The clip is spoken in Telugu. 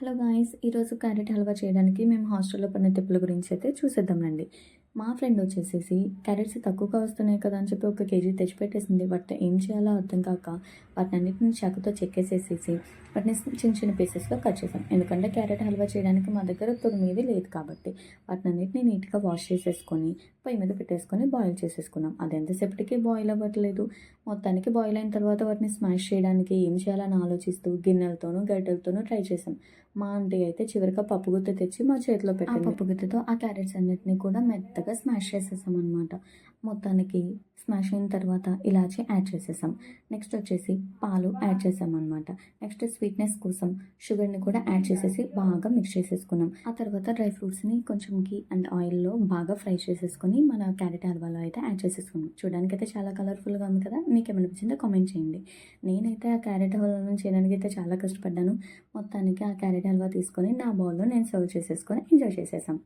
Hello guys! ఈరోజు క్యారెట్ హల్వా చేయడానికి మేము హాస్టల్‌లో పడిన తిప్పల గురించి అయితే చూసేద్దాం రండి. మా ఫ్రెండ్ వచ్చేసేసి క్యారెట్స్ తక్కువగా వస్తున్నాయి కదా అని చెప్పి ఒక కేజీ తెచ్చిపెట్టేసింది. వాటితో ఏం చేయాలో అర్థం కాక వాటినన్నిటిని చాకుతో చెక్కేసేసేసి వాటిని చిన్న చిన్న పీసెస్‌లో కట్ చేసాం. ఎందుకంటే క్యారెట్ హల్వా చేయడానికి మా దగ్గర తురిమేది లేదు కాబట్టి. వాటినన్నిటిని నీట్‌గా వాష్ చేసేసుకొని పొయ్యి మీద పెట్టేసుకొని బాయిల్ చేసేసుకున్నాం. అది ఎంతసేపటికి బాయిల్ అవ్వట్లేదు. మొత్తానికి బాయిల్ అయిన తర్వాత వాటిని స్మాష్ చేయడానికి ఏం చేయాలని ఆలోచిస్తూ గిన్నెలతోనూ, గరిటెలతోనూ ట్రై చేసాం. మా ఆంటీ అయితే చివరిగా పప్పుగుత్తి తెచ్చి మా చేతిలో పెట్టింది. ఆ పప్పుగుత్తితో ఆ క్యారెట్స్ అన్నిటిని కూడా మెత్తగా స్మాష్ చేసేసామనమాట. మొత్తానికి స్మాష్ అయిన తర్వాత ఇలాచీ యాడ్ చేసేసాం. నెక్స్ట్ వచ్చేసి పాలు యాడ్ చేసామన్నమాట. నెక్స్ట్ స్వీట్నెస్ కోసం షుగర్ని కూడా యాడ్ చేసేసి బాగా మిక్స్ చేసేసుకున్నాం. ఆ తర్వాత డ్రై ఫ్రూట్స్ని కొంచెం ఘీ అండ్ ఆయిల్లో బాగా ఫ్రై చేసేసుకొని మన క్యారెట్ హల్వాలో అయితే యాడ్ చేసేసుకున్నాం. చూడడానికి అయితే చాలా కలర్ఫుల్గా ఉంది కదా! మీకు ఏమనిపించిందో కామెంట్ చేయండి. నేనైతే ఆ క్యారెట్ హల్వాను చేయడానికి అయితే చాలా కష్టపడ్డాను. మొత్తానికి ఆ క్యారెట్ హల్వా తీసుకొని నా బౌల్‌లో నేను సర్వ్ చేసేసుకొని ఎంజాయ్ చేసేసాం.